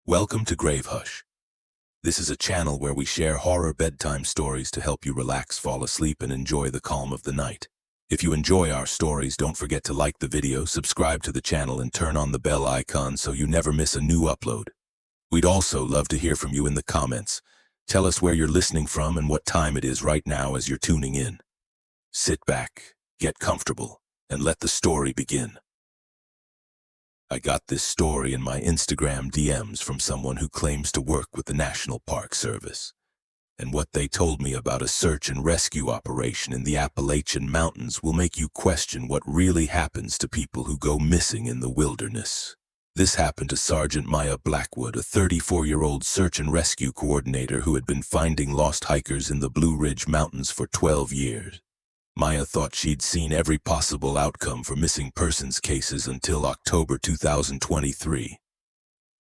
Welcome to Grave Hush. This is a channel where we share horror bedtime stories to help you relax, fall asleep, and enjoy the calm of the night. If you enjoy our stories, don't forget to like the video, subscribe to the channel, and turn on the bell icon so you never miss a new upload. We'd also love to hear from you in the comments. Tell us where you're listening from and what time it is right now as you're tuning in. Sit back, get comfortable, and let the story begin. I got this story in my Instagram DMs from someone who claims to work with the National Park Service. And what they told me about a search and rescue operation in the Appalachian Mountains will make you question what really happens to people who go missing in the wilderness. This happened to Sergeant Maya Blackwood, a 34-year-old search and rescue coordinator who had been finding lost hikers in the Blue Ridge Mountains for 12 years. Maya thought she'd seen every possible outcome for missing persons cases until October 2023,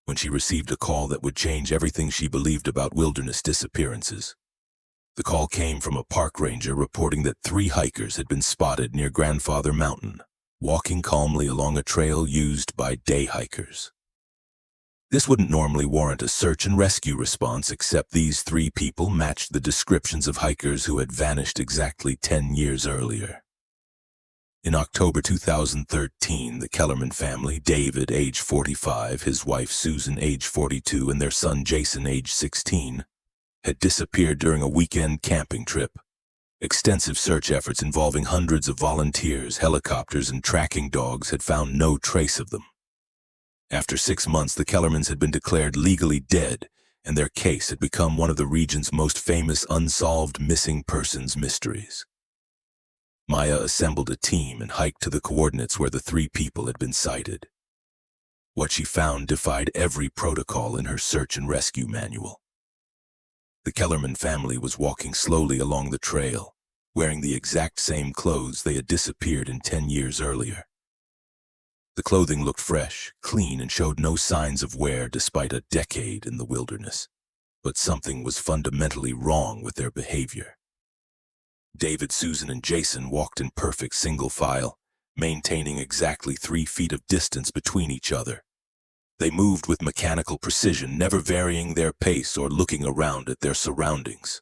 when she received a call that would change everything she believed about wilderness disappearances. The call came from a park ranger reporting that 3 hikers had been spotted near Grandfather Mountain, walking calmly along a trail used by day hikers. This wouldn't normally warrant a search and rescue response, except these 3 people matched the descriptions of hikers who had vanished exactly 10 years earlier. In October 2013, the Kellerman family, David, age 45, his wife Susan, age 42, and their son Jason, age 16, had disappeared during a weekend camping trip. Extensive search efforts involving hundreds of volunteers, helicopters, and tracking dogs had found no trace of them. After 6 months, the Kellermans had been declared legally dead, and their case had become one of the region's most famous unsolved missing persons mysteries. Maya assembled a team and hiked to the coordinates where the 3 people had been sighted. What she found defied every protocol in her search and rescue manual. The Kellerman family was walking slowly along the trail, wearing the exact same clothes they had disappeared in 10 years earlier. The clothing looked fresh, clean, and showed no signs of wear despite a decade in the wilderness. But something was fundamentally wrong with their behavior. David, Susan, and Jason walked in perfect single file, maintaining exactly 3 feet of distance between each other. They moved with mechanical precision, never varying their pace or looking around at their surroundings.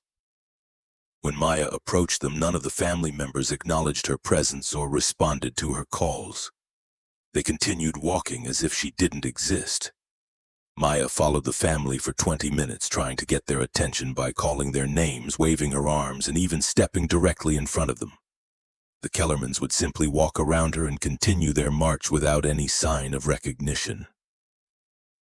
When Maya approached them, none of the family members acknowledged her presence or responded to her calls. They continued walking as if she didn't exist. Maya followed the family for 20 minutes, trying to get their attention by calling their names, waving her arms, and even stepping directly in front of them. The Kellermans would simply walk around her and continue their march without any sign of recognition.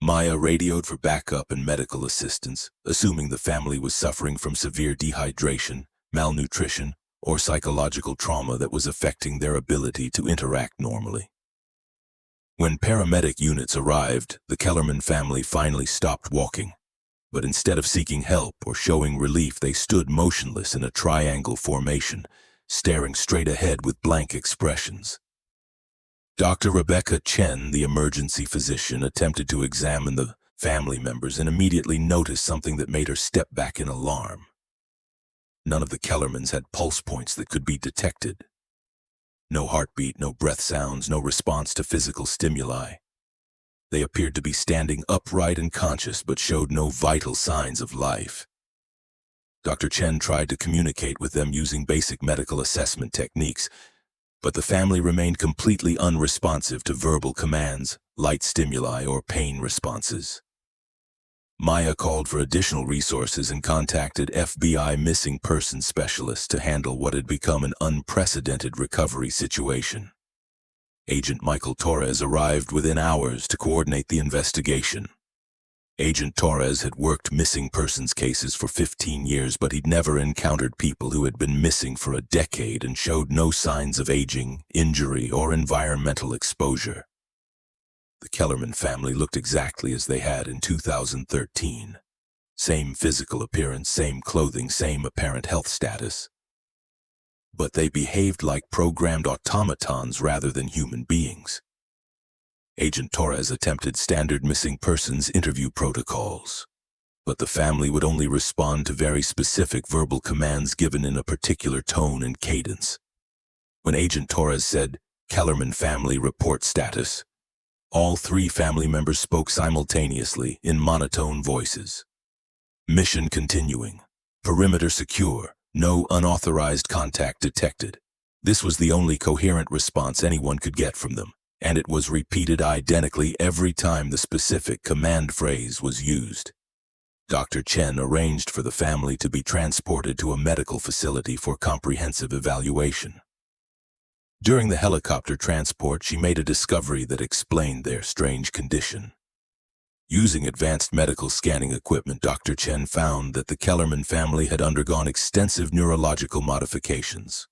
Maya radioed for backup and medical assistance, assuming the family was suffering from severe dehydration, malnutrition, or psychological trauma that was affecting their ability to interact normally. When paramedic units arrived, the Kellerman family finally stopped walking, but instead of seeking help or showing relief, they stood motionless in a triangle formation, staring straight ahead with blank expressions. Dr. Rebecca Chen, the emergency physician, attempted to examine the family members and immediately noticed something that made her step back in alarm. None of the Kellermans had pulse points that could be detected. No heartbeat, no breath sounds, no response to physical stimuli. They appeared to be standing upright and conscious, but showed no vital signs of life. Dr. Chen tried to communicate with them using basic medical assessment techniques, but the family remained completely unresponsive to verbal commands, light stimuli, or pain responses. Maya called for additional resources and contacted FBI missing persons specialists to handle what had become an unprecedented recovery situation. Agent Michael Torres arrived within hours to coordinate the investigation. Agent Torres had worked missing persons cases for 15 years, but he'd never encountered people who had been missing for a decade and showed no signs of aging, injury, or environmental exposure. The Kellerman family looked exactly as they had in 2013. Same physical appearance, same clothing, same apparent health status. But they behaved like programmed automatons rather than human beings. Agent Torres attempted standard missing persons interview protocols, but the family would only respond to very specific verbal commands given in a particular tone and cadence. When Agent Torres said, "Kellerman family report status," All three family members spoke simultaneously in monotone voices. Mission continuing. Perimeter secure. No unauthorized contact detected. This was the only coherent response anyone could get from them, and it was repeated identically every time the specific command phrase was used. Dr. Chen arranged for the family to be transported to a medical facility for comprehensive evaluation. During the helicopter transport, she made a discovery that explained their strange condition. Using advanced medical scanning equipment, Dr. Chen found that the Kellerman family had undergone extensive neurological modifications.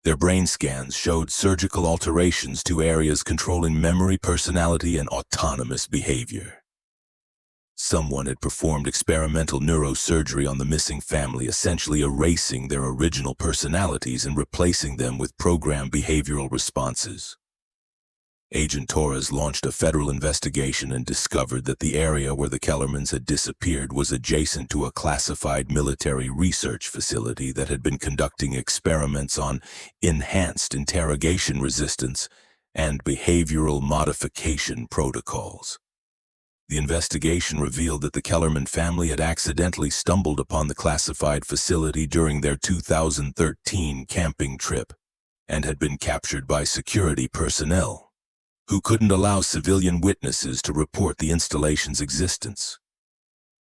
Their brain scans showed surgical alterations to areas controlling memory, personality, and autonomous behavior. Someone had performed experimental neurosurgery on the missing family, essentially erasing their original personalities and replacing them with programmed behavioral responses. Agent Torres launched a federal investigation and discovered that the area where the Kellermans had disappeared was adjacent to a classified military research facility that had been conducting experiments on enhanced interrogation resistance and behavioral modification protocols. The investigation revealed that the Kellerman family had accidentally stumbled upon the classified facility during their 2013 camping trip and had been captured by security personnel, who couldn't allow civilian witnesses to report the installation's existence.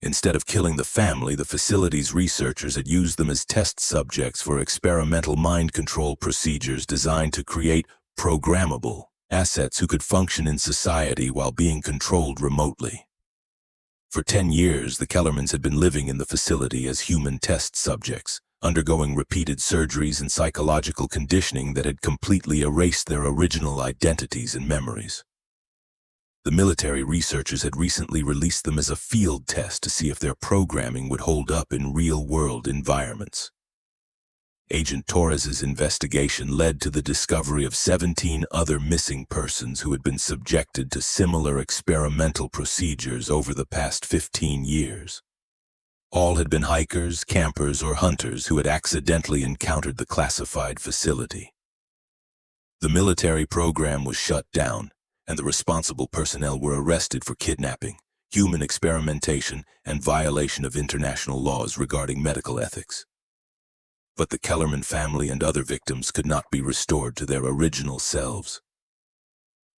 Instead of killing the family, the facility's researchers had used them as test subjects for experimental mind control procedures designed to create programmable assets who could function in society while being controlled remotely. For 10 years, the Kellermans had been living in the facility as human test subjects, undergoing repeated surgeries and psychological conditioning that had completely erased their original identities and memories. The military researchers had recently released them as a field test to see if their programming would hold up in real-world environments. Agent Torres's investigation led to the discovery of 17 other missing persons who had been subjected to similar experimental procedures over the past 15 years. All had been hikers, campers, or hunters who had accidentally encountered the classified facility. The military program was shut down, and the responsible personnel were arrested for kidnapping, human experimentation, and violation of international laws regarding medical ethics. But the Kellerman family and other victims could not be restored to their original selves.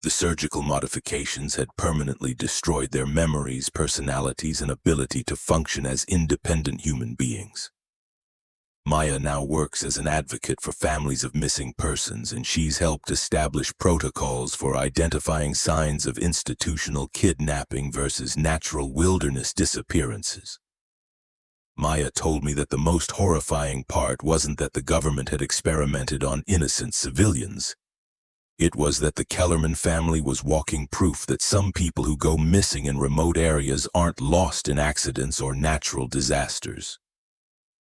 The surgical modifications had permanently destroyed their memories, personalities, and ability to function as independent human beings. Maya now works as an advocate for families of missing persons, and she's helped establish protocols for identifying signs of institutional kidnapping versus natural wilderness disappearances. Maya told me that the most horrifying part wasn't that the government had experimented on innocent civilians. It was that the Kellerman family was walking proof that some people who go missing in remote areas aren't lost in accidents or natural disasters.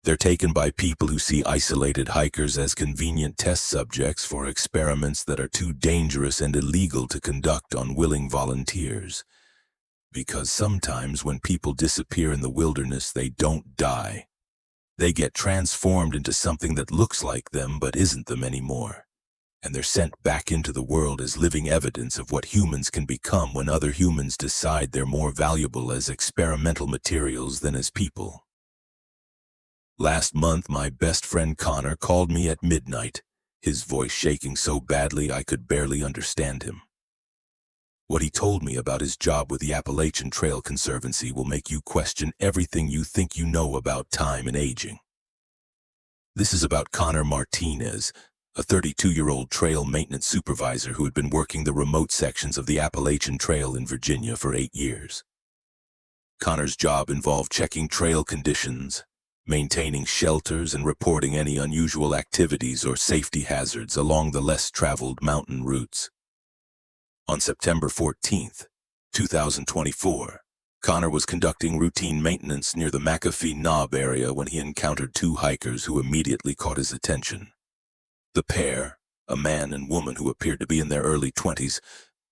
They're taken by people who see isolated hikers as convenient test subjects for experiments that are too dangerous and illegal to conduct on willing volunteers. Because sometimes when people disappear in the wilderness, they don't die. They get transformed into something that looks like them but isn't them anymore. And they're sent back into the world as living evidence of what humans can become when other humans decide they're more valuable as experimental materials than as people. Last month, my best friend Connor called me at midnight, his voice shaking so badly I could barely understand him. What he told me about his job with the Appalachian Trail Conservancy will make you question everything you think you know about time and aging. This is about Connor Martinez, a 32-year-old trail maintenance supervisor who had been working the remote sections of the Appalachian Trail in Virginia for 8 years. Connor's job involved checking trail conditions, maintaining shelters, and reporting any unusual activities or safety hazards along the less-traveled mountain routes. On September 14, 2024, Connor was conducting routine maintenance near the McAfee Knob area when he encountered 2 hikers who immediately caught his attention. The pair, a man and woman who appeared to be in their early 20s,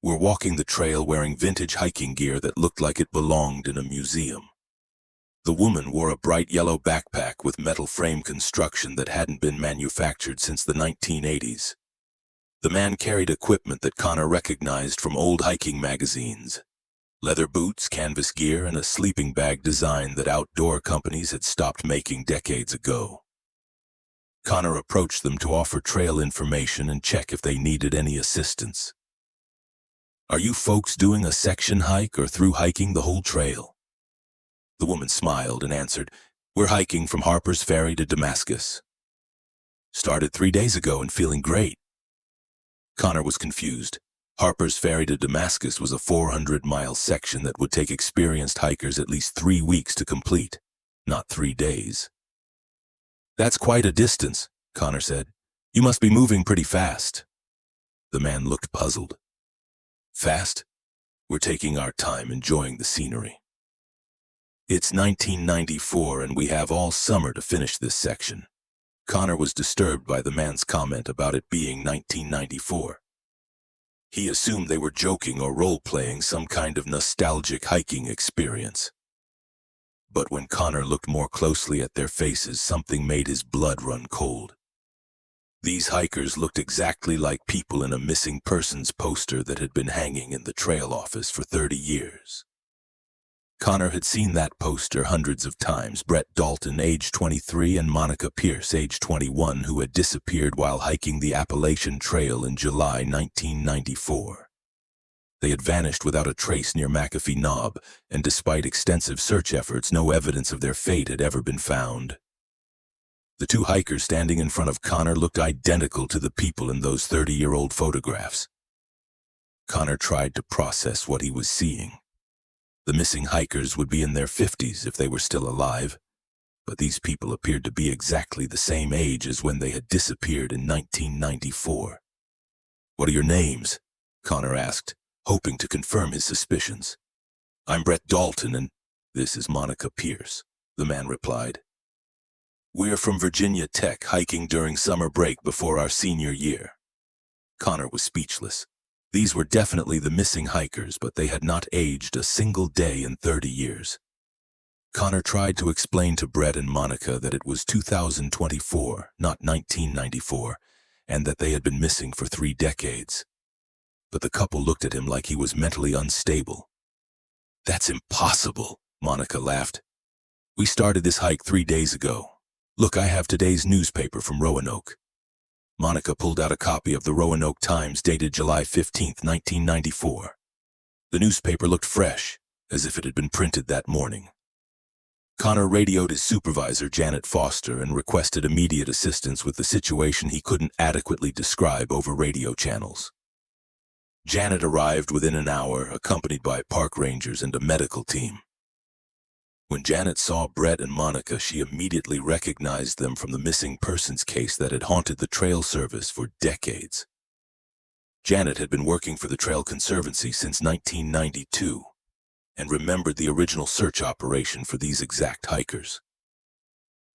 were walking the trail wearing vintage hiking gear that looked like it belonged in a museum. The woman wore a bright yellow backpack with metal frame construction that hadn't been manufactured since the 1980s. The man carried equipment that Connor recognized from old hiking magazines. Leather boots, canvas gear, and a sleeping bag design that outdoor companies had stopped making decades ago. Connor approached them to offer trail information and check if they needed any assistance. "Are you folks doing a section hike or through hiking the whole trail?" The woman smiled and answered, "We're hiking from Harper's Ferry to Damascus. Started 3 days ago and feeling great." Connor was confused. Harper's Ferry to Damascus was a 400-mile section that would take experienced hikers at least 3 weeks to complete, not 3 days. "That's quite a distance," Connor said. "You must be moving pretty fast." The man looked puzzled. "Fast? We're taking our time enjoying the scenery. It's 1994 and we have all summer to finish this section." Connor was disturbed by the man's comment about it being 1994. He assumed they were joking or role-playing some kind of nostalgic hiking experience. But when Connor looked more closely at their faces, something made his blood run cold. These hikers looked exactly like people in a missing persons poster that had been hanging in the trail office for 30 years. Connor had seen that poster hundreds of times. Brett Dalton, age 23, and Monica Pierce, age 21, who had disappeared while hiking the Appalachian Trail in July 1994. They had vanished without a trace near McAfee Knob, and despite extensive search efforts, no evidence of their fate had ever been found. The two hikers standing in front of Connor looked identical to the people in those 30-year-old photographs. Connor tried to process what he was seeing. The missing hikers would be in their 50s if they were still alive, but these people appeared to be exactly the same age as when they had disappeared in 1994. "What are your names?" Connor asked, hoping to confirm his suspicions. "I'm Brett Dalton, and this is Monica Pierce," the man replied. "We're from Virginia Tech, hiking during summer break before our senior year." Connor was speechless. These were definitely the missing hikers, but they had not aged a single day in 30 years. Connor tried to explain to Brett and Monica that it was 2024, not 1994, and that they had been missing for 3 decades. But the couple looked at him like he was mentally unstable. "That's impossible," Monica laughed. "We started this hike 3 days ago. Look, I have today's newspaper from Roanoke." Monica pulled out a copy of the Roanoke Times dated July 15, 1994. The newspaper looked fresh, as if it had been printed that morning. Connor radioed his supervisor, Janet Foster, and requested immediate assistance with the situation he couldn't adequately describe over radio channels. Janet arrived within an hour, accompanied by park rangers and a medical team. When Janet saw Brett and Monica, she immediately recognized them from the missing persons case that had haunted the Trail Service for decades. Janet had been working for the Trail Conservancy since 1992 and remembered the original search operation for these exact hikers.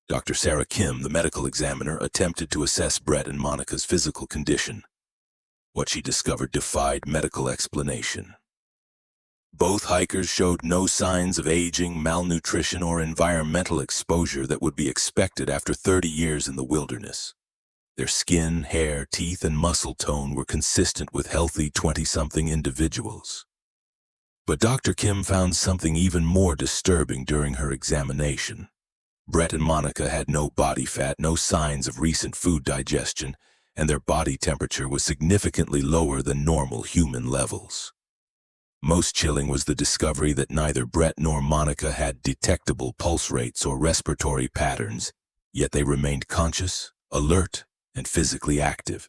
Dr. Sarah Kim, the medical examiner, attempted to assess Brett and Monica's physical condition. What she discovered defied medical explanation. Both hikers showed no signs of aging, malnutrition, or environmental exposure that would be expected after 30 years in the wilderness. Their skin, hair, teeth, and muscle tone were consistent with healthy 20-something individuals. But Dr. Kim found something even more disturbing during her examination. Brett and Monica had no body fat, no signs of recent food digestion, and their body temperature was significantly lower than normal human levels. Most chilling was the discovery that neither Brett nor Monica had detectable pulse rates or respiratory patterns, yet they remained conscious, alert, and physically active.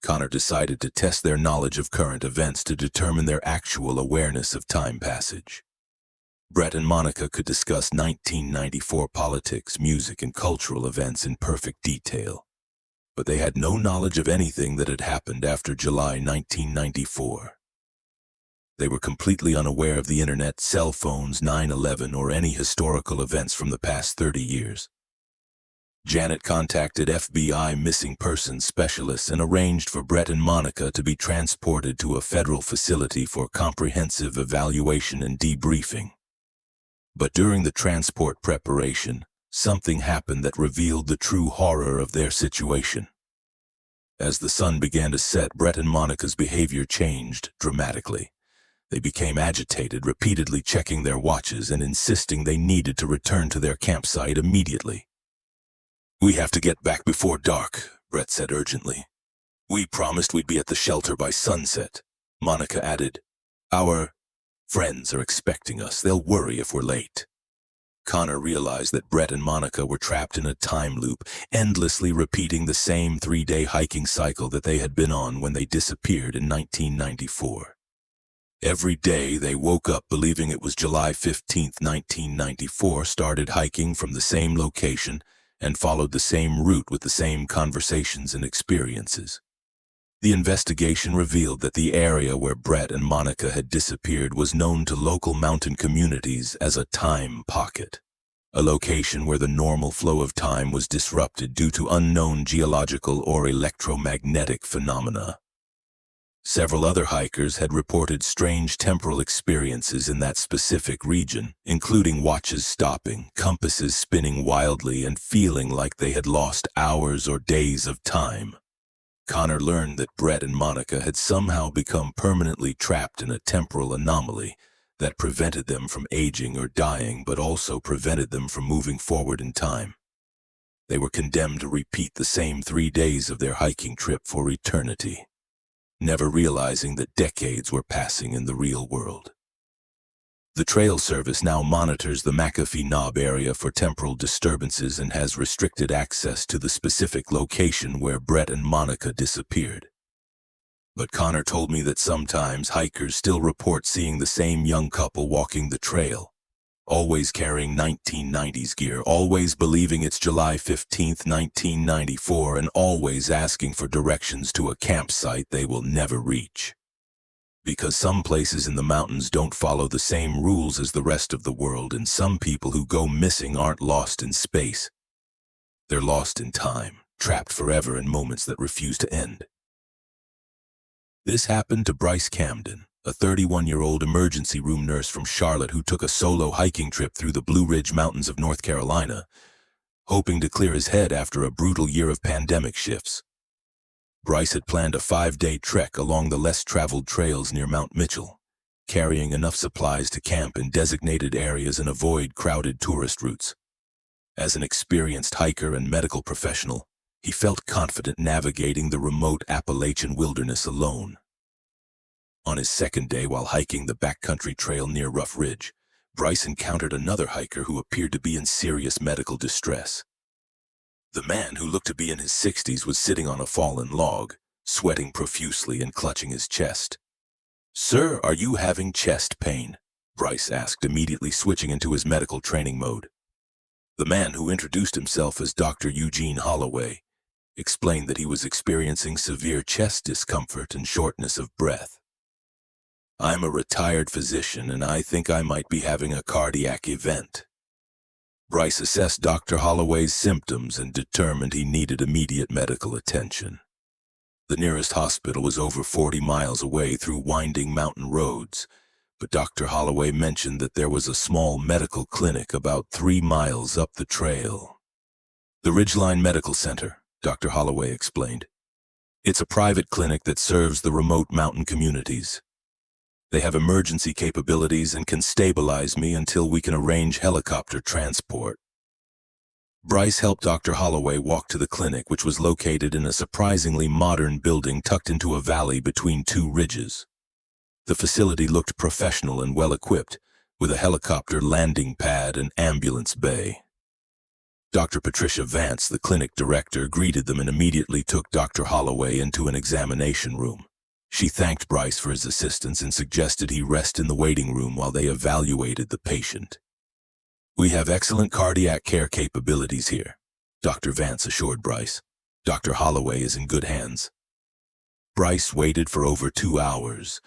Connor decided to test their knowledge of current events to determine their actual awareness of time passage. Brett and Monica could discuss 1994 politics, music, and cultural events in perfect detail, but they had no knowledge of anything that had happened after July 1994. They were completely unaware of the internet, cell phones, 9/11, or any historical events from the past 30 years. Janet contacted FBI missing persons specialists and arranged for Brett and Monica to be transported to a federal facility for comprehensive evaluation and debriefing. But during the transport preparation, something happened that revealed the true horror of their situation. As the sun began to set, Brett and Monica's behavior changed dramatically. They became agitated, repeatedly checking their watches and insisting they needed to return to their campsite immediately. "We have to get back before dark," Brett said urgently. "We promised we'd be at the shelter by sunset," Monica added. "Our friends are expecting us. They'll worry if we're late." Connor realized that Brett and Monica were trapped in a time loop, endlessly repeating the same 3-day hiking cycle that they had been on when they disappeared in 1994. Every day they woke up believing it was July 15, 1994, started hiking from the same location, and followed the same route with the same conversations and experiences. The investigation revealed that the area where Brett and Monica had disappeared was known to local mountain communities as a time pocket, a location where the normal flow of time was disrupted due to unknown geological or electromagnetic phenomena. Several other hikers had reported strange temporal experiences in that specific region, including watches stopping, compasses spinning wildly, and feeling like they had lost hours or days of time. Connor learned that Brett and Monica had somehow become permanently trapped in a temporal anomaly that prevented them from aging or dying, but also prevented them from moving forward in time. They were condemned to repeat the same 3 days of their hiking trip for eternity, never realizing that decades were passing in the real world. The Trail Service now monitors the McAfee Knob area for temporal disturbances and has restricted access to the specific location where Brett and Monica disappeared. But Connor told me that sometimes hikers still report seeing the same young couple walking the trail, always carrying 1990s gear, always believing it's July 15, 1994, and always asking for directions to a campsite they will never reach. Because some places in the mountains don't follow the same rules as the rest of the world, and some people who go missing aren't lost in space. They're lost in time, trapped forever in moments that refuse to end. This happened to Bryce Camden, a 31-year-old emergency room nurse from Charlotte who took a solo hiking trip through the Blue Ridge Mountains of North Carolina, hoping to clear his head after a brutal year of pandemic shifts. Bryce had planned a 5-day trek along the less-traveled trails near Mount Mitchell, carrying enough supplies to camp in designated areas and avoid crowded tourist routes. As an experienced hiker and medical professional, he felt confident navigating the remote Appalachian wilderness alone. On his second day while hiking the backcountry trail near Rough Ridge, Bryce encountered another hiker who appeared to be in serious medical distress. The man, who looked to be in his 60s, was sitting on a fallen log, sweating profusely and clutching his chest. "Sir, are you having chest pain?" Bryce asked, immediately switching into his medical training mode. The man, who introduced himself as Dr. Eugene Holloway, explained that he was experiencing severe chest discomfort and shortness of breath. "I'm a retired physician, and I think I might be having a cardiac event." Bryce assessed Dr. Holloway's symptoms and determined he needed immediate medical attention. The nearest hospital was over 40 miles away through winding mountain roads, but Dr. Holloway mentioned that there was a small medical clinic about 3 miles up the trail. "The Ridgeline Medical Center," Dr. Holloway explained. "It's a private clinic that serves the remote mountain communities. They have emergency capabilities and can stabilize me until we can arrange helicopter transport." Bryce helped Dr. Holloway walk to the clinic, which was located in a surprisingly modern building tucked into a valley between 2 ridges. The facility looked professional and well-equipped, with a helicopter landing pad and ambulance bay. Dr. Patricia Vance, the clinic director, greeted them and immediately took Dr. Holloway into an examination room. She thanked Bryce for his assistance and suggested he rest in the waiting room while they evaluated the patient. "We have excellent cardiac care capabilities here," Dr. Vance assured Bryce. "Dr. Holloway is in good hands." Bryce waited for over 2 hours,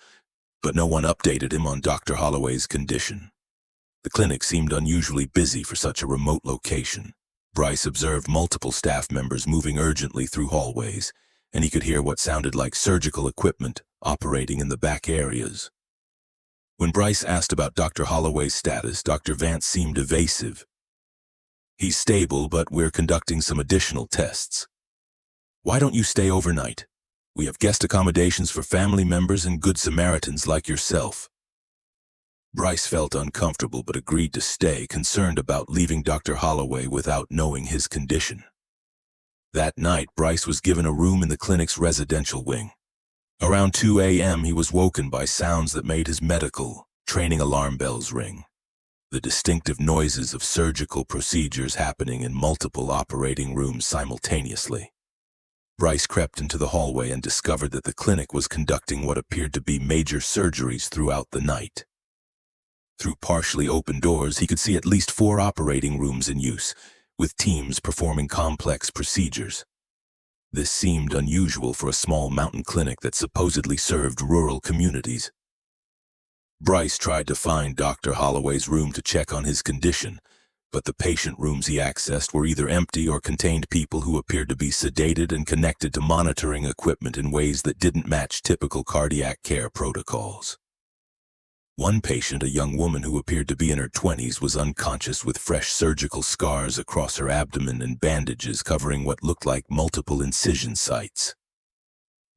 but no one updated him on Dr. Holloway's condition. The clinic seemed unusually busy for such a remote location. Bryce observed multiple staff members moving urgently through hallways, and he could hear what sounded like surgical equipment operating in the back areas. When Bryce asked about Dr. Holloway's status, Dr. Vance seemed evasive. "He's stable, but we're conducting some additional tests." "Why don't you stay overnight?" We have guest accommodations for family members and good Samaritans like yourself." Bryce felt uncomfortable but agreed to stay, concerned about leaving Dr. Holloway without knowing his condition. That night, Bryce was given a room in the clinic's residential wing. Around 2 a.m., he was woken by sounds that made his medical training alarm bells ring. The distinctive noises of surgical procedures happening in multiple operating rooms simultaneously. Bryce crept into the hallway and discovered that the clinic was conducting what appeared to be major surgeries throughout the night. Through partially open doors, he could see at least 4 operating rooms in use, with teams performing complex procedures. This seemed unusual for a small mountain clinic that supposedly served rural communities. Bryce tried to find Dr. Holloway's room to check on his condition, but the patient rooms he accessed were either empty or contained people who appeared to be sedated and connected to monitoring equipment in ways that didn't match typical cardiac care protocols. One patient, a young woman who appeared to be in her 20s, was unconscious with fresh surgical scars across her abdomen and bandages covering what looked like multiple incision sites.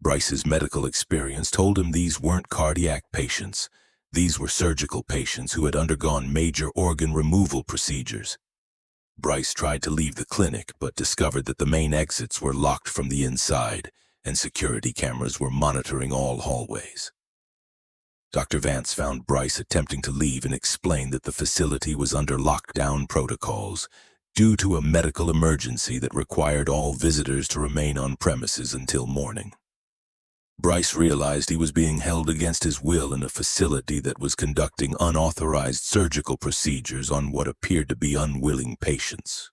Bryce's medical experience told him these weren't cardiac patients. These were surgical patients who had undergone major organ removal procedures. Bryce tried to leave the clinic, but discovered that the main exits were locked from the inside, and security cameras were monitoring all hallways. Dr. Vance found Bryce attempting to leave and explained that the facility was under lockdown protocols due to a medical emergency that required all visitors to remain on premises until morning. Bryce realized he was being held against his will in a facility that was conducting unauthorized surgical procedures on what appeared to be unwilling patients.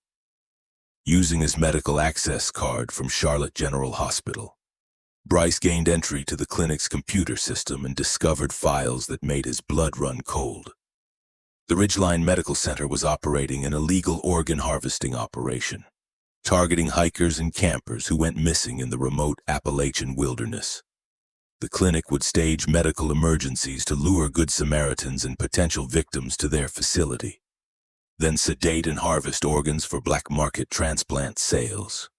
Using his medical access card from Charlotte General Hospital, Bryce gained entry to the clinic's computer system and discovered files that made his blood run cold. The Ridgeline Medical Center was operating an illegal organ harvesting operation, targeting hikers and campers who went missing in the remote Appalachian wilderness. The clinic would stage medical emergencies to lure Good Samaritans and potential victims to their facility, then sedate and harvest organs for black market transplant sales.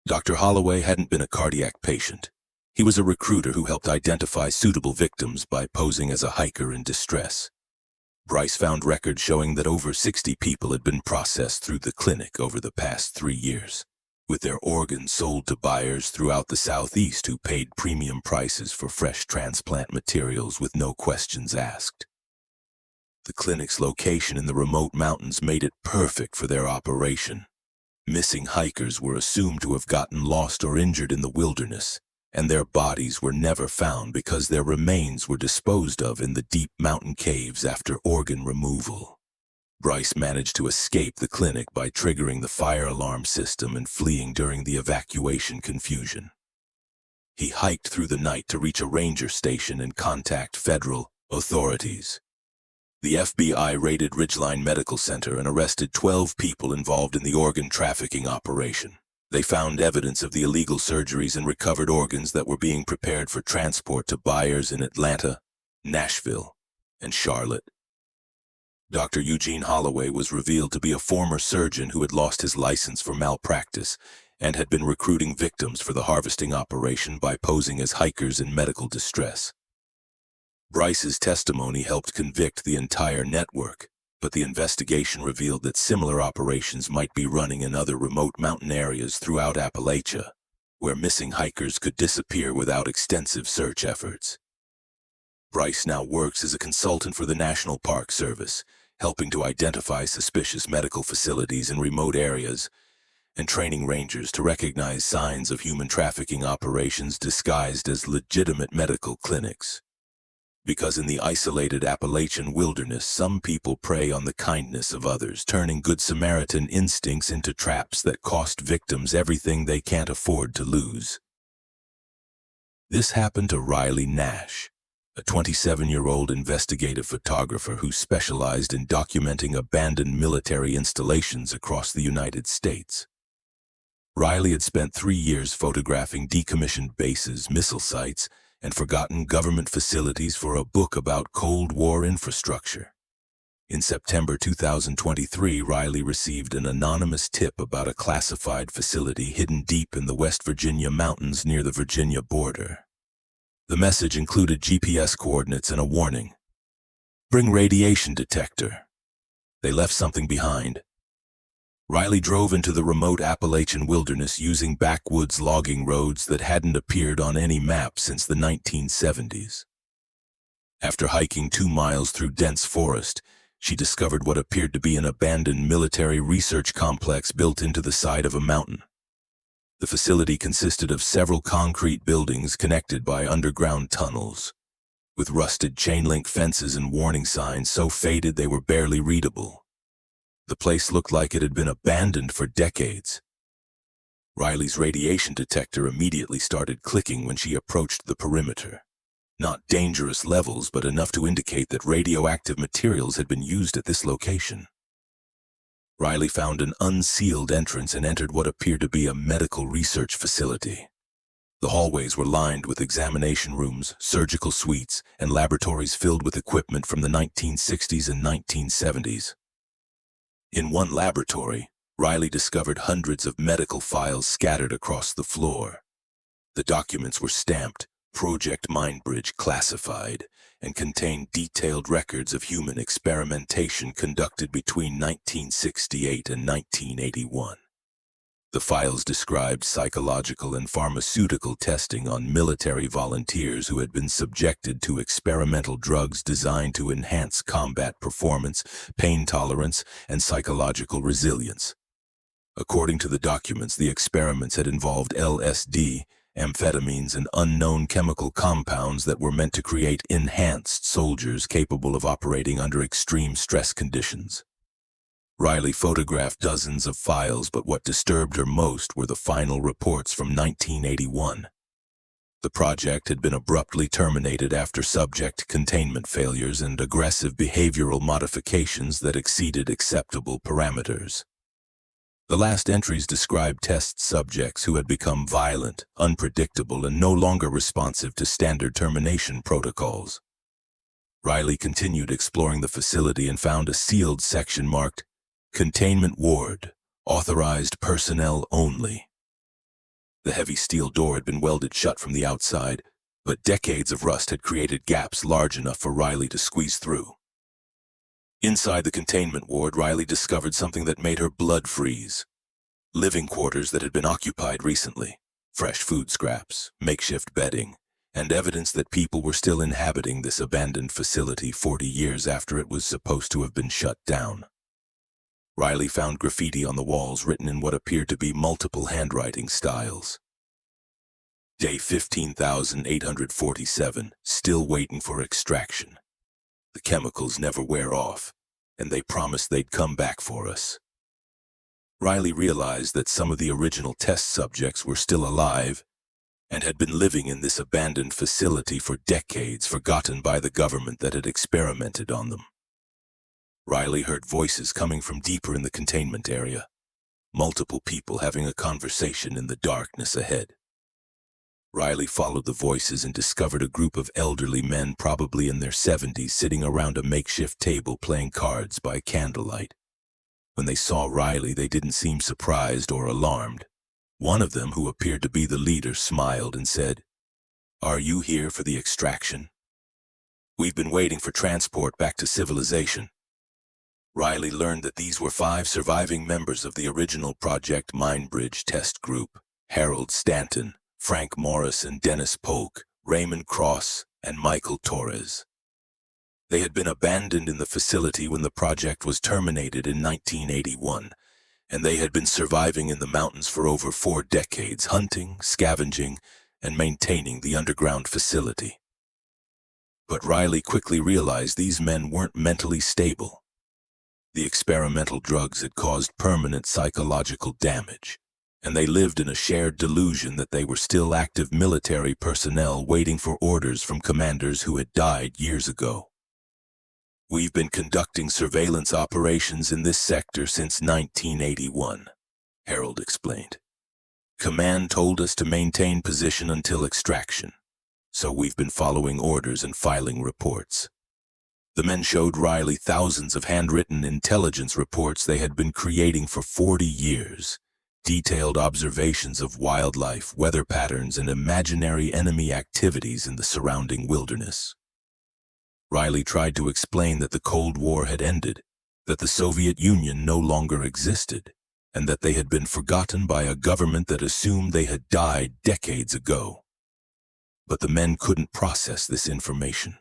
Dr. Holloway hadn't been a cardiac patient. He was a recruiter who helped identify suitable victims by posing as a hiker in distress. Bryce found records showing that over 60 people had been processed through the clinic over the past 3 years, with their organs sold to buyers throughout the Southeast who paid premium prices for fresh transplant materials with no questions asked. The clinic's location in the remote mountains made it perfect for their operation. Missing hikers were assumed to have gotten lost or injured in the wilderness, and their bodies were never found because their remains were disposed of in the deep mountain caves after organ removal. Bryce managed to escape the clinic by triggering the fire alarm system and fleeing during the evacuation confusion. He hiked through the night to reach a ranger station and contact federal authorities. The FBI raided Ridgeline Medical Center and arrested 12 people involved in the organ trafficking operation. They found evidence of the illegal surgeries and recovered organs that were being prepared for transport to buyers in Atlanta, Nashville, and Charlotte. Dr. Eugene Holloway was revealed to be a former surgeon who had lost his license for malpractice and had been recruiting victims for the harvesting operation by posing as hikers in medical distress. Bryce's testimony helped convict the entire network, but the investigation revealed that similar operations might be running in other remote mountain areas throughout Appalachia, where missing hikers could disappear without extensive search efforts. Bryce now works as a consultant for the National Park Service, helping to identify suspicious medical facilities in remote areas and training rangers to recognize signs of human trafficking operations disguised as legitimate medical clinics. Because in the isolated Appalachian wilderness, some people prey on the kindness of others, turning Good Samaritan instincts into traps that cost victims everything they can't afford to lose. This happened to Riley Nash, a 27-year-old investigative photographer who specialized in documenting abandoned military installations across the United States. Riley had spent 3 years photographing decommissioned bases, missile sites, and forgotten government facilities for a book about Cold War infrastructure. In September 2023, Riley received an anonymous tip about a classified facility hidden deep in the West Virginia mountains near the Virginia border. The message included GPS coordinates and a warning: "Bring radiation detector." They left something behind. Riley drove into the remote Appalachian wilderness using backwoods logging roads that hadn't appeared on any map since the 1970s. After hiking 2 miles through dense forest, she discovered what appeared to be an abandoned military research complex built into the side of a mountain. The facility consisted of several concrete buildings connected by underground tunnels, with rusted chain-link fences and warning signs so faded they were barely readable. The place looked like it had been abandoned for decades. Riley's radiation detector immediately started clicking when she approached the perimeter. Not dangerous levels, but enough to indicate that radioactive materials had been used at this location. Riley found an unsealed entrance and entered what appeared to be a medical research facility. The hallways were lined with examination rooms, surgical suites, and laboratories filled with equipment from the 1960s and 1970s. In one laboratory, Riley discovered hundreds of medical files scattered across the floor. The documents were stamped Project Mindbridge Classified and contained detailed records of human experimentation conducted between 1968 and 1981. The files described psychological and pharmaceutical testing on military volunteers who had been subjected to experimental drugs designed to enhance combat performance, pain tolerance, and psychological resilience. According to the documents, the experiments had involved LSD, amphetamines, and unknown chemical compounds that were meant to create enhanced soldiers capable of operating under extreme stress conditions. Riley photographed dozens of files, but what disturbed her most were the final reports from 1981. The project had been abruptly terminated after subject containment failures and aggressive behavioral modifications that exceeded acceptable parameters. The last entries described test subjects who had become violent, unpredictable, and no longer responsive to standard termination protocols. Riley continued exploring the facility and found a sealed section marked Containment Ward, Authorized Personnel Only. The heavy steel door had been welded shut from the outside, but decades of rust had created gaps large enough for Riley to squeeze through. Inside the containment ward, Riley discovered something that made her blood freeze. Living quarters that had been occupied recently, fresh food scraps, makeshift bedding, and evidence that people were still inhabiting this abandoned facility 40 years after it was supposed to have been shut down. Riley found graffiti on the walls written in what appeared to be multiple handwriting styles. Day 15,847, still waiting for extraction. The chemicals never wear off, and they promised they'd come back for us. Riley realized that some of the original test subjects were still alive and had been living in this abandoned facility for decades, forgotten by the government that had experimented on them. Riley heard voices coming from deeper in the containment area, multiple people having a conversation in the darkness ahead. Riley followed the voices and discovered a group of elderly men, probably in their 70s, sitting around a makeshift table playing cards by candlelight. When they saw Riley, they didn't seem surprised or alarmed. One of them, who appeared to be the leader, smiled and said, "Are you here for the extraction? We've been waiting for transport back to civilization." Riley learned that these were 5 surviving members of the original Project Mindbridge test group: Harold Stanton, Frank Morrison, Dennis Polk, Raymond Cross, and Michael Torres. They had been abandoned in the facility when the project was terminated in 1981, and they had been surviving in the mountains for over 4 decades, hunting, scavenging, and maintaining the underground facility. But Riley quickly realized these men weren't mentally stable. The experimental drugs had caused permanent psychological damage, and they lived in a shared delusion that they were still active military personnel waiting for orders from commanders who had died years ago. "We've been conducting surveillance operations in this sector since 1981, Harold explained. "Command told us to maintain position until extraction, so we've been following orders and filing reports. The men showed Riley thousands of handwritten intelligence reports they had been creating for 40 years, detailed observations of wildlife, weather patterns, and imaginary enemy activities in the surrounding wilderness. Riley tried to explain that the Cold War had ended, that the Soviet Union no longer existed, and that they had been forgotten by a government that assumed they had died decades ago. But the men couldn't process this information.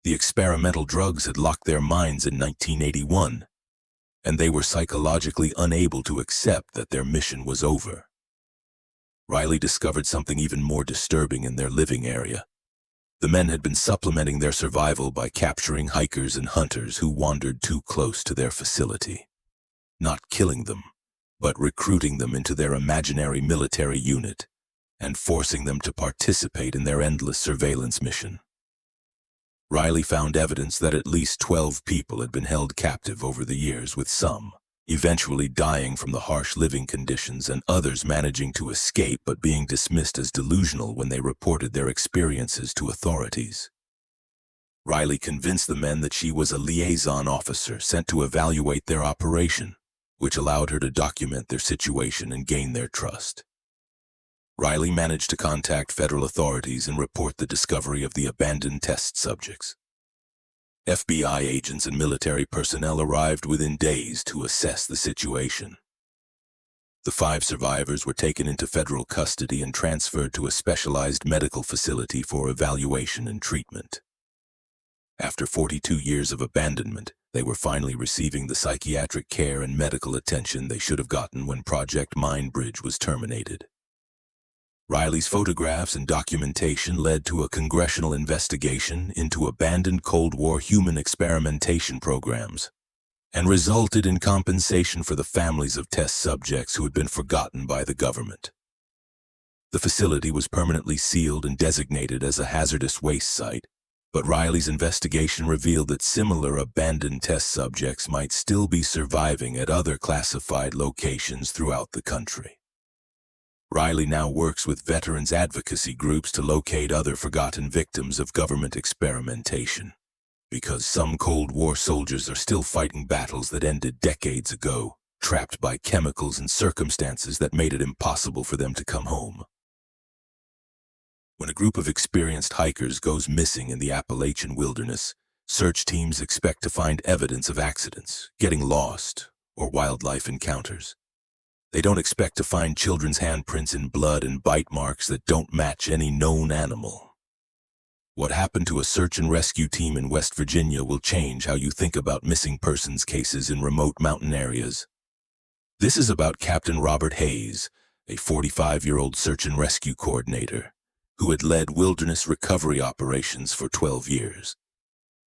The experimental drugs had locked their minds in 1981, and they were psychologically unable to accept that their mission was over. Riley discovered something even more disturbing in their living area. The men had been supplementing their survival by capturing hikers and hunters who wandered too close to their facility. Not killing them, but recruiting them into their imaginary military unit and forcing them to participate in their endless surveillance mission. Riley found evidence that at least 12 people had been held captive over the years, with some eventually dying from the harsh living conditions and others managing to escape but being dismissed as delusional when they reported their experiences to authorities. Riley convinced the men that she was a liaison officer sent to evaluate their operation, which allowed her to document their situation and gain their trust. Riley managed to contact federal authorities and report the discovery of the abandoned test subjects. FBI agents and military personnel arrived within days to assess the situation. The 5 survivors were taken into federal custody and transferred to a specialized medical facility for evaluation and treatment. After 42 years of abandonment, they were finally receiving the psychiatric care and medical attention they should have gotten when Project Mindbridge was terminated. Riley's photographs and documentation led to a congressional investigation into abandoned Cold War human experimentation programs and resulted in compensation for the families of test subjects who had been forgotten by the government. The facility was permanently sealed and designated as a hazardous waste site, but Riley's investigation revealed that similar abandoned test subjects might still be surviving at other classified locations throughout the country. Riley now works with veterans advocacy groups to locate other forgotten victims of government experimentation, because some Cold War soldiers are still fighting battles that ended decades ago, trapped by chemicals and circumstances that made it impossible for them to come home. When a group of experienced hikers goes missing in the Appalachian wilderness, search teams expect to find evidence of accidents, getting lost, or wildlife encounters. They don't expect to find children's handprints in blood and bite marks that don't match any known animal. What happened to a search and rescue team in West Virginia will change how you think about missing persons cases in remote mountain areas. This is about Captain Robert Hayes, a 45-year-old search and rescue coordinator, who had led wilderness recovery operations for 12 years.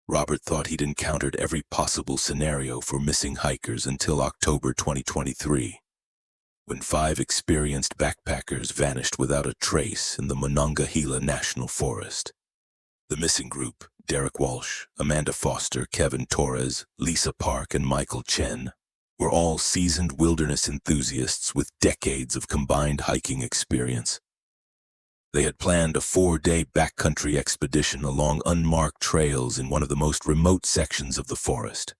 Robert thought he'd encountered every possible scenario for missing hikers until October 2023. When 5 experienced backpackers vanished without a trace in the Monongahela National Forest. The missing group, Derek Walsh, Amanda Foster, Kevin Torres, Lisa Park, and Michael Chen, were all seasoned wilderness enthusiasts with decades of combined hiking experience. They had planned a 4-day backcountry expedition along unmarked trails in one of the most remote sections of the forest.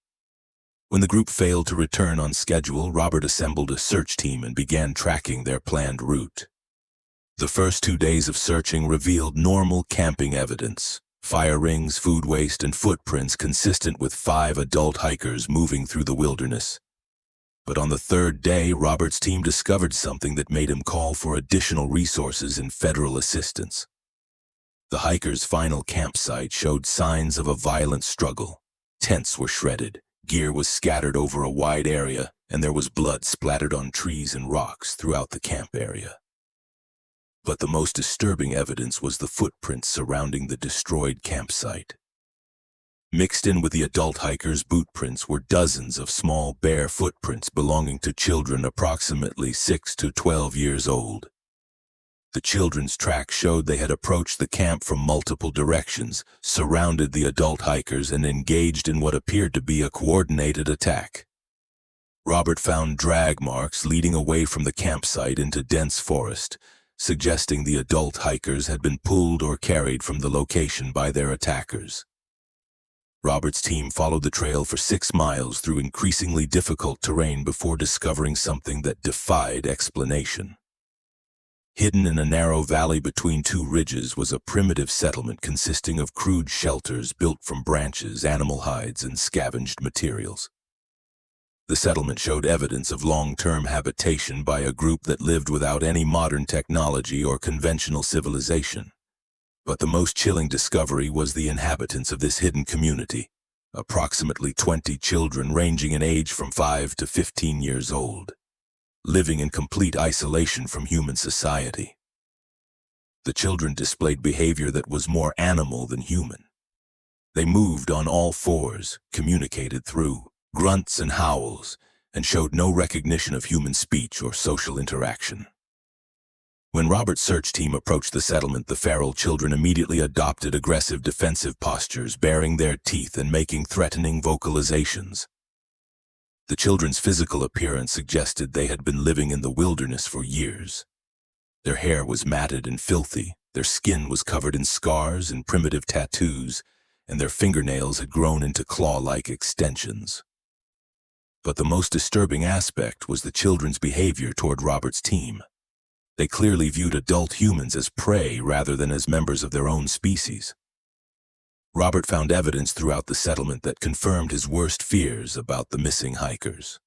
When the group failed to return on schedule, Robert assembled a search team and began tracking their planned route. The first 2 days of searching revealed normal camping evidence, fire rings, food waste, and footprints consistent with 5 adult hikers moving through the wilderness. But on the 3rd day, Robert's team discovered something that made him call for additional resources and federal assistance. The hikers' final campsite showed signs of a violent struggle. Tents were shredded. Gear was scattered over a wide area, and there was blood splattered on trees and rocks throughout the camp area. But the most disturbing evidence was the footprints surrounding the destroyed campsite. Mixed in with the adult hikers' boot prints were dozens of small bare footprints belonging to children approximately 6 to 12 years old. The children's tracks showed they had approached the camp from multiple directions, surrounded the adult hikers, and engaged in what appeared to be a coordinated attack. Robert found drag marks leading away from the campsite into dense forest, suggesting the adult hikers had been pulled or carried from the location by their attackers. Robert's team followed the trail for 6 miles through increasingly difficult terrain before discovering something that defied explanation. Hidden in a narrow valley between 2 ridges was a primitive settlement consisting of crude shelters built from branches, animal hides, and scavenged materials. The settlement showed evidence of long-term habitation by a group that lived without any modern technology or conventional civilization. But the most chilling discovery was the inhabitants of this hidden community, approximately 20 children ranging in age from 5 to 15 years old, living in complete isolation from human society. The children displayed behavior that was more animal than human. They moved on all 4s, communicated through grunts and howls, and showed no recognition of human speech or social interaction. When Robert's search team approached the settlement, the feral children immediately adopted aggressive defensive postures, baring their teeth and making threatening vocalizations. The children's physical appearance suggested they had been living in the wilderness for years. Their hair was matted and filthy, their skin was covered in scars and primitive tattoos, and their fingernails had grown into claw-like extensions. But the most disturbing aspect was the children's behavior toward Robert's team. They clearly viewed adult humans as prey rather than as members of their own species. Robert found evidence throughout the settlement that confirmed his worst fears about the missing hikers.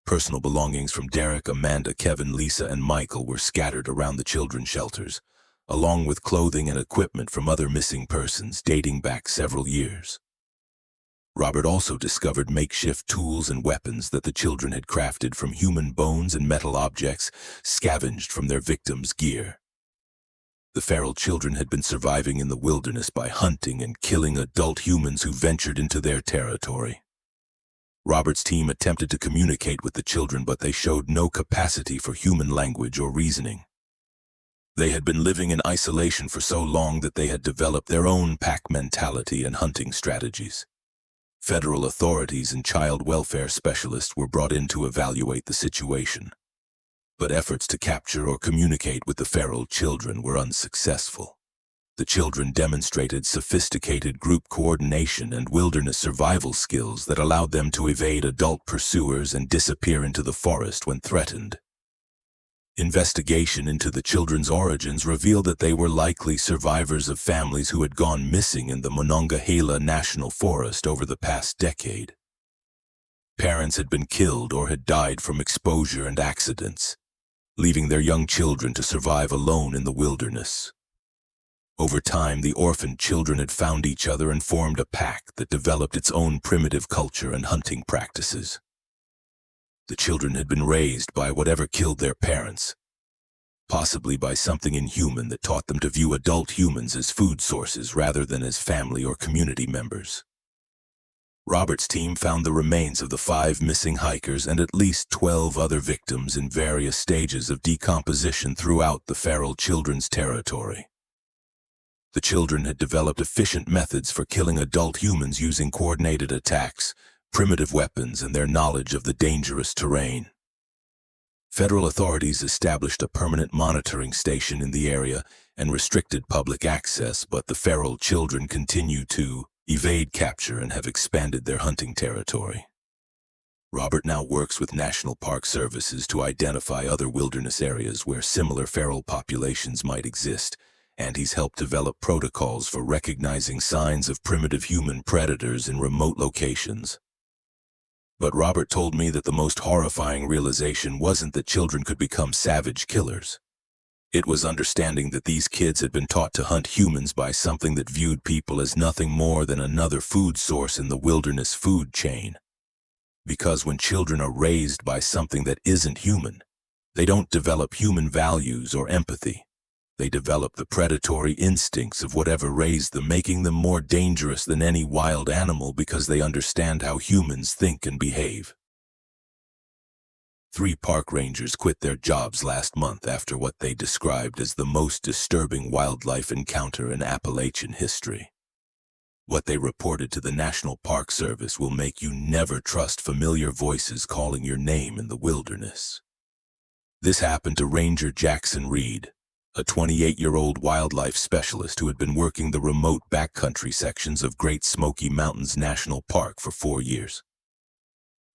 Personal belongings from Derek, Amanda, Kevin, Lisa, and Michael were scattered around the children's shelters, along with clothing and equipment from other missing persons dating back several years. Robert also discovered makeshift tools and weapons that the children had crafted from human bones and metal objects scavenged from their victims' gear. The feral children had been surviving in the wilderness by hunting and killing adult humans who ventured into their territory. Robert's team attempted to communicate with the children, but they showed no capacity for human language or reasoning. They had been living in isolation for so long that they had developed their own pack mentality and hunting strategies. Federal authorities and child welfare specialists were brought in to evaluate the situation. But efforts to capture or communicate with the feral children were unsuccessful. The children demonstrated sophisticated group coordination and wilderness survival skills that allowed them to evade adult pursuers and disappear into the forest when threatened. Investigation into the children's origins revealed that they were likely survivors of families who had gone missing in the Monongahela National Forest over the past decade. Parents had been killed or had died from exposure and accidents, leaving their young children to survive alone in the wilderness. Over time, the orphaned children had found each other and formed a pack that developed its own primitive culture and hunting practices. The children had been raised by whatever killed their parents, possibly by something inhuman that taught them to view adult humans as food sources rather than as family or community members. Robert's team found the remains of the 5 missing hikers and at least 12 other victims in various stages of decomposition throughout the feral children's territory. The children had developed efficient methods for killing adult humans using coordinated attacks, primitive weapons, and their knowledge of the dangerous terrain. Federal authorities established a permanent monitoring station in the area and restricted public access, but the feral children continue to evade capture and have expanded their hunting territory. Robert now works with National Park Services to identify other wilderness areas where similar feral populations might exist, and he's helped develop protocols for recognizing signs of primitive human predators in remote locations. But Robert told me that the most horrifying realization wasn't that children could become savage killers. It was understanding that these kids had been taught to hunt humans by something that viewed people as nothing more than another food source in the wilderness food chain. Because when children are raised by something that isn't human, they don't develop human values or empathy. They develop the predatory instincts of whatever raised them, making them more dangerous than any wild animal because they understand how humans think and behave. 3 park rangers quit their jobs last month after what they described as the most disturbing wildlife encounter in Appalachian history. What they reported to the National Park Service will make you never trust familiar voices calling your name in the wilderness. This happened to Ranger Jackson Reed, a 28-year-old wildlife specialist who had been working the remote backcountry sections of Great Smoky Mountains National Park for 4 years.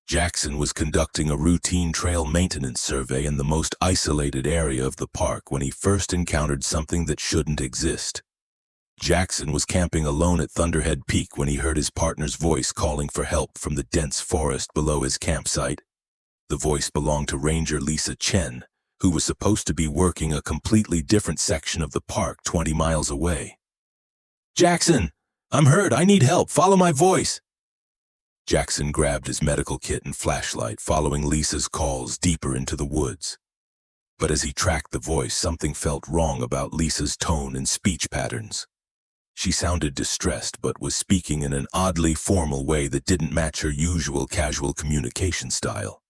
Jackson was conducting a routine trail maintenance survey in the most isolated area of the park when he first encountered something that shouldn't exist. Jackson was camping alone at Thunderhead Peak when he heard his partner's voice calling for help from the dense forest below his campsite. The voice belonged to Ranger Lisa Chen, who was supposed to be working a completely different section of the park 20 miles away. "Jackson, I'm hurt. I need help. Follow my voice." Jackson grabbed his medical kit and flashlight, following Lisa's calls deeper into the woods. But as he tracked the voice, something felt wrong about Lisa's tone and speech patterns. She sounded distressed, but was speaking in an oddly formal way that didn't match her usual casual communication style.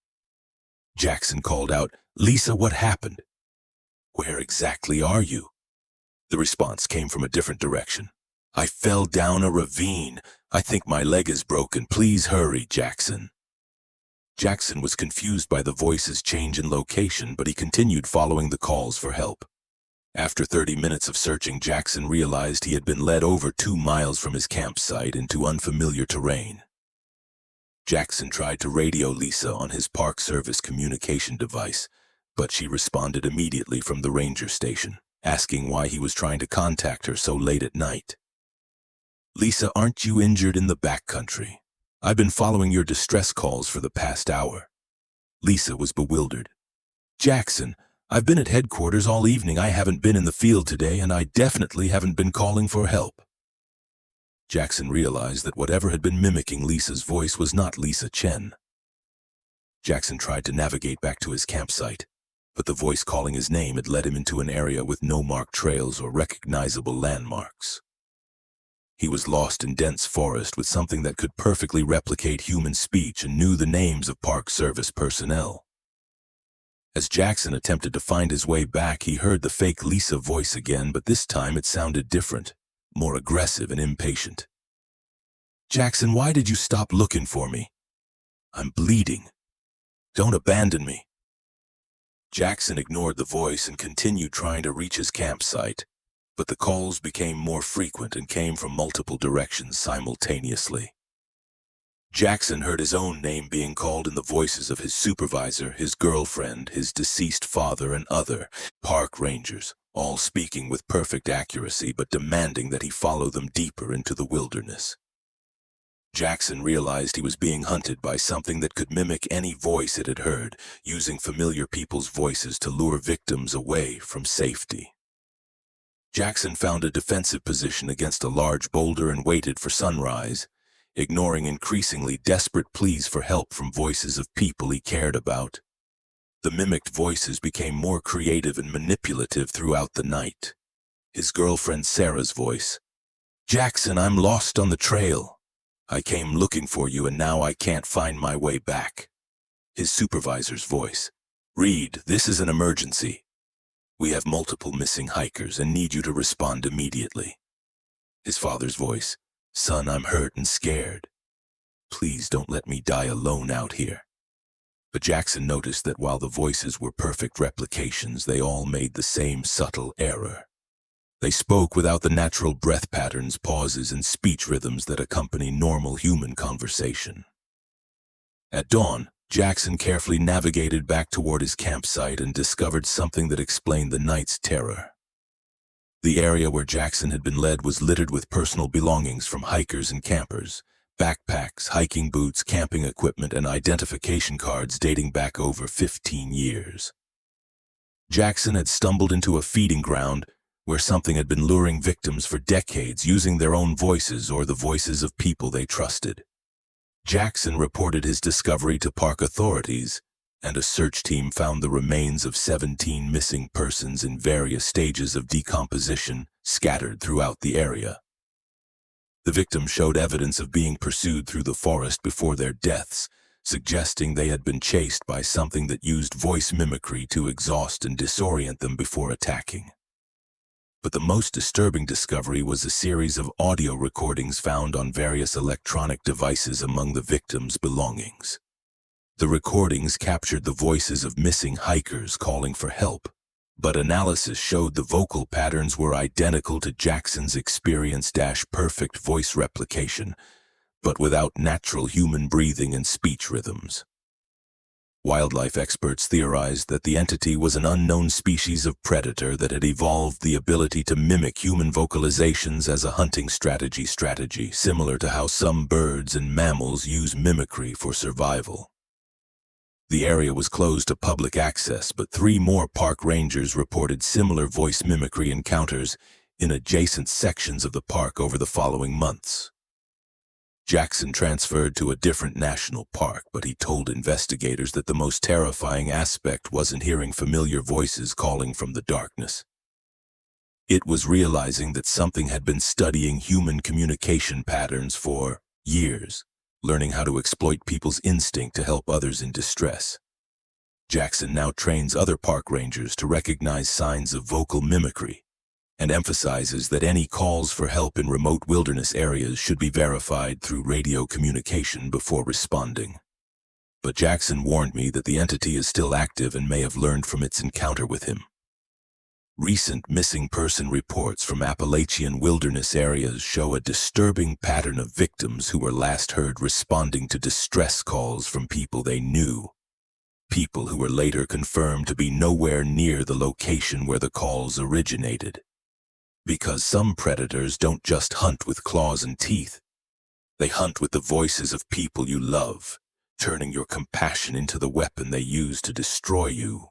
Jackson called out, "Lisa, what happened?" "Where exactly are you?" The response came from a different direction. "I fell down a ravine. I think my leg is broken. Please hurry, Jackson." Jackson was confused by the voice's change in location, but he continued following the calls for help. After 30 minutes of searching, Jackson realized he had been led over 2 miles from his campsite into unfamiliar terrain. Jackson tried to radio Lisa on his Park Service communication device, but she responded immediately from the ranger station, asking why he was trying to contact her so late at night. "Lisa, aren't you injured in the backcountry? I've been following your distress calls for the past hour." Lisa was bewildered. "Jackson, I've been at headquarters all evening. I haven't been in the field today, and I definitely haven't been calling for help." Jackson realized that whatever had been mimicking Lisa's voice was not Lisa Chen. Jackson tried to navigate back to his campsite, but the voice calling his name had led him into an area with no marked trails or recognizable landmarks. He was lost in dense forest with something that could perfectly replicate human speech and knew the names of Park Service personnel. As Jackson attempted to find his way back, he heard the fake Lisa voice again, but this time it sounded different, more aggressive and impatient. "Jackson, why did you stop looking for me? I'm bleeding. Don't abandon me." Jackson ignored the voice and continued trying to reach his campsite, but the calls became more frequent and came from multiple directions simultaneously. Jackson heard his own name being called in the voices of his supervisor, his girlfriend, his deceased father, and other park rangers, all speaking with perfect accuracy but demanding that he follow them deeper into the wilderness. Jackson realized he was being hunted by something that could mimic any voice it had heard, using familiar people's voices to lure victims away from safety. Jackson found a defensive position against a large boulder and waited for sunrise, ignoring increasingly desperate pleas for help from voices of people he cared about. The mimicked voices became more creative and manipulative throughout the night. His girlfriend Sarah's voice, "Jackson, I'm lost on the trail. I came looking for you and now I can't find my way back." His supervisor's voice, "Reed, this is an emergency. We have multiple missing hikers and need you to respond immediately." His father's voice, "Son, I'm hurt and scared. Please don't let me die alone out here." But Jackson noticed that while the voices were perfect replications, they all made the same subtle error. They spoke without the natural breath patterns, pauses, and speech rhythms that accompany normal human conversation. At dawn, Jackson carefully navigated back toward his campsite and discovered something that explained the night's terror. The area where Jackson had been led was littered with personal belongings from hikers and campers, backpacks, hiking boots, camping equipment, and identification cards dating back over 15 years. Jackson had stumbled into a feeding ground where something had been luring victims for decades, using their own voices or the voices of people they trusted. Jackson reported his discovery to park authorities, and a search team found the remains of 17 missing persons in various stages of decomposition scattered throughout the area. The victims showed evidence of being pursued through the forest before their deaths, suggesting they had been chased by something that used voice mimicry to exhaust and disorient them before attacking. But the most disturbing discovery was a series of audio recordings found on various electronic devices among the victims' belongings. The recordings captured the voices of missing hikers calling for help, But analysis showed the vocal patterns were identical to Jackson's experience-perfect voice replication, but without natural human breathing and speech rhythms. Wildlife experts theorized that the entity was an unknown species of predator that had evolved the ability to mimic human vocalizations as a hunting strategy, similar to how some birds and mammals use mimicry for survival. The area was closed to public access, but 3 more park rangers reported similar voice mimicry encounters in adjacent sections of the park over the following months. Jackson transferred to a different national park, but he told investigators that the most terrifying aspect wasn't hearing familiar voices calling from the darkness. It was realizing that something had been studying human communication patterns for years, learning how to exploit people's instinct to help others in distress. Jackson now trains other park rangers to recognize signs of vocal mimicry, and emphasizes that any calls for help in remote wilderness areas should be verified through radio communication before responding. But Jackson warned me that the entity is still active and may have learned from its encounter with him. Recent missing person reports from Appalachian wilderness areas show a disturbing pattern of victims who were last heard responding to distress calls from people they knew. People who were later confirmed to be nowhere near the location where the calls originated. Because some predators don't just hunt with claws and teeth. They hunt with the voices of people you love, turning your compassion into the weapon they use to destroy you.